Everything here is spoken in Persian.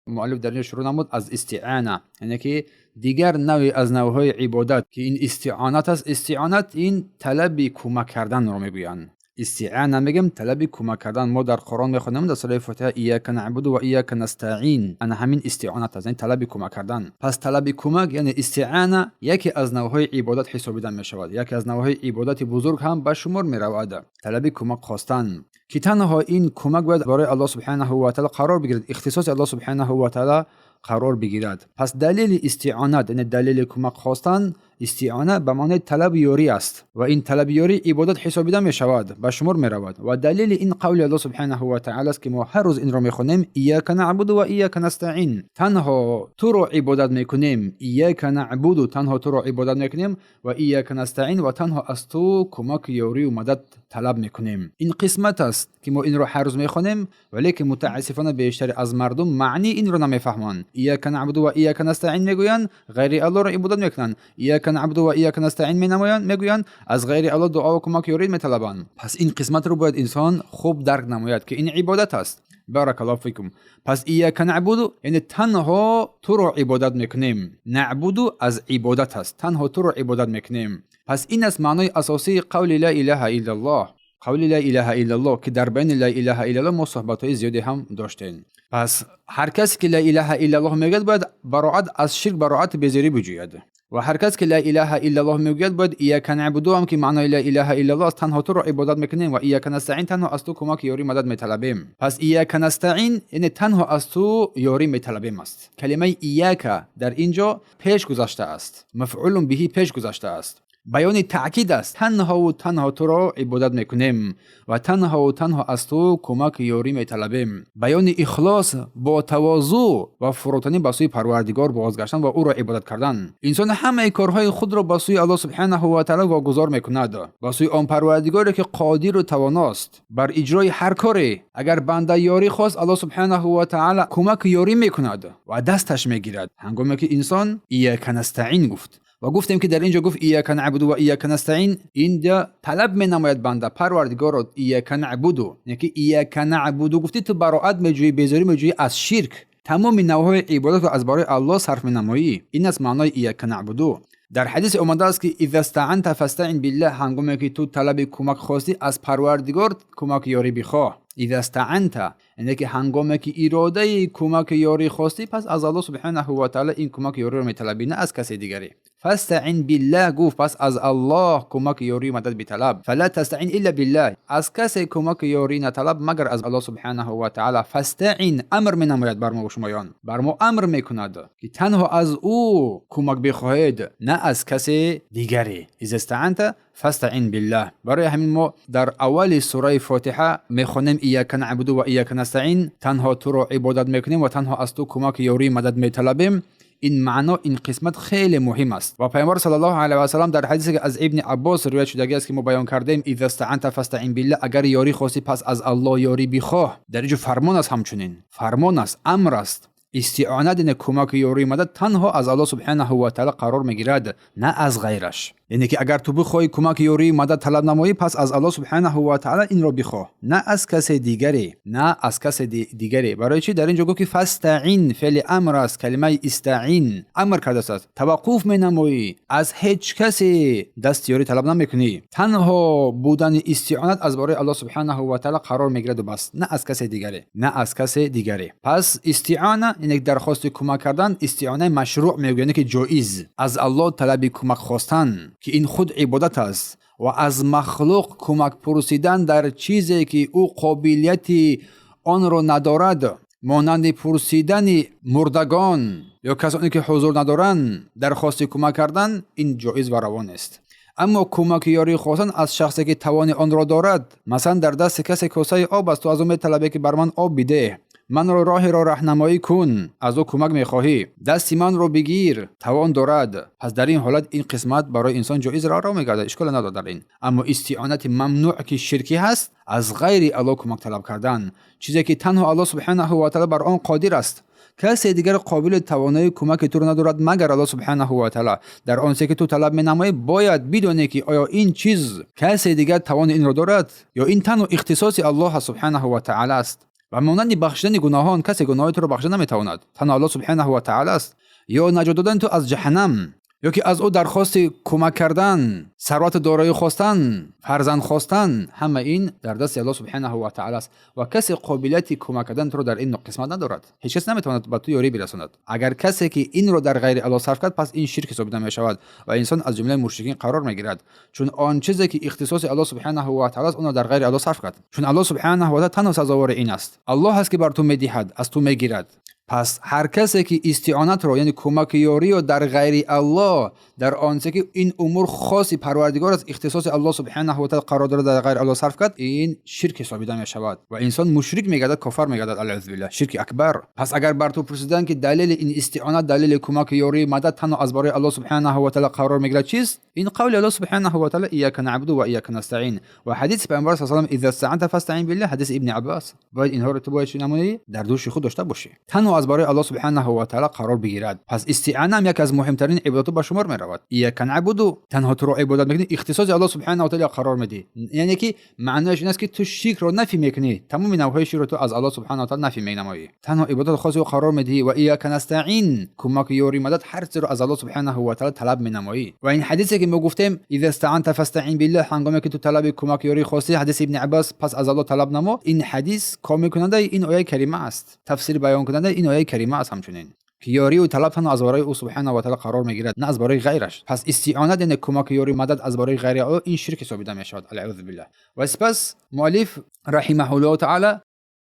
مؤلف در اینجا شروع نمود از استعانه، یعنی که دیگر نوعی از نوعهای عبادت که این استعانت است. استعانت این طلب کمک کردن رو میگویند. استعانه میگم طلب کمک کردن. ما در قرآن میخونیم در سوره فاتحه ایاک نعبد و ایاک نستعین، انا همین استعانت است، یعنی طلب کمک کردن. پس طلب کمک یعنی استعانه یکی از نوعهای عبادت حسابیده میشود، یکی از نوعهای عبادت بزرگ هم به شمار میرود. طلب کمک خواستن که تنها این کمک باید برای الله سبحانه و تعالی قرار بگیرد، اختصاص الله سبحانه و تعالی قرار بگیرد. پس دلیل استعانت یعنی دلیل کمک خواستن، استعانه به معنی طلب یاری است و این طلب یاری عبادت حسابیده می شود، به شمار می رود. و دلیل این قول الله سبحانه و تعالی است که ما هر روز این را می خونیم ایاک نعبد و ایاک نستعین، تنها تو را عبادت می کنیم. ایاک نعبد تنها تو را عبادت می کنیم و ایاک نستعین و تنها از تو کمک یاری و مدد طلب می کنیم. این قسمت است که ما این را هر روز می خونیم، ولی که متاسفانه بیشتر از مردم معنی این را نمی فهمند. ایاک نعبد و ایاک نستعین میگویند غیر الله را عبادت میکنند، ایاک نعبد و ایاک نستعین میگویند از غیر الله دعا و کمک یاری میطلبند. پس این قسمت رو باید انسان خوب درک نماید که این عبادت است. بارک الله فیکم. پس ایاک نعبد یعنی تنها تو را عبادت میکنیم. نعبد از عبادت است، تنها تو را عبادت میکنیم. پس این است معنای اساسی قول لا اله الا الله. قول لا اله الا الله که در بین لا اله الا الله ما صحبت‌های زیادی هم داشتیم. پس هر کسی که لا اله الا الله میگه باید براءت از شرک براءت بزیری بجوید و هر کسی که لا اله الا الله میگه باید ایاک نعبد هم که معنای لا اله الا الله است، تنها تو را عبادت میکنیم و ایاک نستعین تنها از تو کمک یاری مدد میطلبیم. پس ایاک نستعین یعنی تنها از تو یاری میطلبیم است. کلمه ایاک در اینجا پیش گذاشته است، مفعول به پیش گذاشته است، بیان تأکید است. تنها و تنها تو را عبادت میکنیم و تنها و تنها از تو کمک یاری میطلبیم. بیان اخلاص با تواضع و فروتنی به سوی پروردگار بازگشتن و او را عبادت کردن. انسان همه کارهای خود را به سوی الله سبحانه و تعالی واگذار میکند، به سوی آن پروردگاری که قادر و تواناست بر اجرای هر کاری. اگر بنده یاری خواست الله سبحانه و تعالی کمک یاری میکند و دستش میگیرد. هنگامی که انسان ایاک نستعین گفت و گفتیم که در اینجا گفت ایاک نعبد و ایاک نستعین، اینجا طلب می نماید بنده پروردگار را ایاک نعبد، یعنی که ایاک نعبد گفتی تو براءت میجویی، بیزاری میجویی از شرک، تمام نوعهای عبادت رو از برای الله صرف می نمایی. این است معنای ایاک نعبد. در حدیث اومده است که اذا استعنت فاستعن بالله، هنگامی که تو طلب کمک خواستی از پروردگار کمک یاری بخواه. اذا استعنت یعنی که هنگامی که اراده کمک یاری خواستی پس از الله سبحانه و تعالی این کمک یاری رو میطلبی، نه از کسی دیگری. فاستعن بالله گفت پس از الله کمک یاری مدد بطلب. فلا تستعین الا بالله، از کسی کمک یاری نطلب مگر از الله سبحانه و تعالی. فاستعین امر می نماید بر ما و شمایان، بر ما امر میکند که تنها از او کمک بخواهید، نه از کسی دیگری. اذا استعنت فاستعین بالله. برای همین ما در اول سوره فاتحه میخونیم ایاک نعبد و ایاک نستعین، تنها تو را عبادت میکنیم و تنها از تو کمک یاری مدد میطلبیم. این معنا، این قسمت خیلی مهم است و پیامبر صلی الله علیه و سلم در حدیثی که از ابن عباس روایت شده است که ما بیان کردیم اذا استعنت فاستعین بالله، اگر یاری خواستی پس از الله یاری بخواه. در اینجا فرمان است، همچنین فرمان است، امر است. استعانت یعنی کمک یاری مدد تنها از الله سبحانه و تعالی قرار میگیرد، نه از غیرش. یعنی که اگر تو بخوای کمک یاری مدد طلب نمایی پس از الله سبحانه و تعالی این را بخواه، نه از کسی دیگری، نه از کسی دیگری. برای چی در اینجا گفت که فاستعین فعل امر است، کلمه استعین امر کرده است، توقف می نمایی، از هیچ کسی دستیاری طلب نمیکنی، تنها بودن استعانت از برای الله سبحانه و تعالی قرار میگیرد و بس، نه از کسی دیگری، نه از کسی دیگری. پس استعانه یعنی درخواست کمک کردن، استعانه مشروع میگوینه که جایز، از الله طلب کمک خواستن که این خود عبادت است و از مخلوق کمک پرسیدن در چیزی که او قابلیت آن را ندارد، مانند پرسیدن مردگان یا کسانی که حضور ندارند درخواست کمک کردن، این جایز و روان است. اما کمک یاری خواستن از شخصی که توان آن را دارد، مثلا در دست کسی کاسه آب است، تو از او میطلبی که بر من آب بده، من را راه را راهنمایی کن، از او کمک میخواهی، دستی من رو بگیر، توان دارد، پس در این حالت این قسمت برای انسان جایز را میگردد، اشکال ندارد در این. اما استعانت ممنوع که شرکی هست، از غیر الله کمک طلب کردن، چیزی که تنها الله سبحانه و تعالی بر آن قادر است، کسی دیگر قابل توانایی کمک تو ندارد مگر الله سبحانه و تعالی. در آن چیزی که تو طلب می‌نمایی باید بدونی که آیا این چیز کسی دیگر توان این را دارد یا این تنها اختصاص الله سبحانه و تعالی است. و مانند بخشیدن گناهان کسی گناه تو رو بخشیده نمیتواند، تنها الله سبحانه و تعالی است. یا نجات دادن تو از جهنم، یا که از او درخواست کمک کردن، ثروت دارایی خواستن، فرزند خواستن، همه این در دست الله سبحانه و تعالی است و کسی قابلیت کمک کردن تو رو در این قسمت ندارد. هیچ کس نمیتواند به تو یاری برساند. اگر کسی که این رو در غیر الله صرف کرد، پس این شرک ثابت میشود و انسان از جمله مشرکین قرار میگیرد، چون آن چیزی که اختصاص الله سبحانه و تعالی است اون در غیر الله صرف کرد. چون الله سبحانه و تعالی تنها سزاوار این است. الله است که بر تو میدهد، از تو میگیرد. پس هر کسی که استعانت رو یعنی کمک یاری و در غیر الله در آنچه که این امور خاصی پروردگار از اختصاص الله سبحانه و تعالی قرار داره در غیر الله صرف کرد، این شرک ثابت می شود و انسان مشرک میگردد، کافر میگردد، اعوذ بالله، شرک اکبر. پس اگر بر تو پرسیدن که دلیل این استعانت، دلیل کمک یاری مدد تنها از برای الله سبحانه و تعالی قرار میگیرد چیست؟ این قول الله سبحانه و تعالی ایاک نعبد و ایاک نستعین و حدیث پیامبر صلی الله علیه و آله اذا استعنت فاستعین بالله، حدیث ابن عباس. باید اینها رو تو باید چه نمونی در دوش خود داشته باشی، تنها از برای الله سبحانه و تعالی قرار بگیرد. پس استعانه هم یک از مهمترین عبادات به شمار می رود. ایاک نعبد، تنها تو رو عبادت میکنی، اختصاص الله سبحانه و تعالی قرار میدی، یعنی که معنیش این است که تو شرک رو نفی میکنی، تمام نوعهای شرک رو تو از الله سبحانه و تعالی نفی مینمایی، تنها عبادت خاصی رو قرار میدی و ایاک نستعین، کمک یاری مدد هر چیز رو از الله سبحانه و تعالی طلب مینمایی. و این حدیثی که ما گفتیم اذا استعنت فاستعین بالله، هنگامی که تو طلب کمک یاری خواستی، حدیث ابن عباس، پس از الله طلب نما، این حدیث کامل کننده این آیه کریمه است، تفسیر بیان کننده این آیه کریمه است همچنین که یاری و طلب تنها از برای او سبحانه و تعالی قرار میگیرد، نه از برای غیرش. پس استعانت یعنی کمک یاری مدد از برای غیر او، این شرک ثابت میشود، اعوذ بالله. و سپس مؤلف رحمه الله تعالی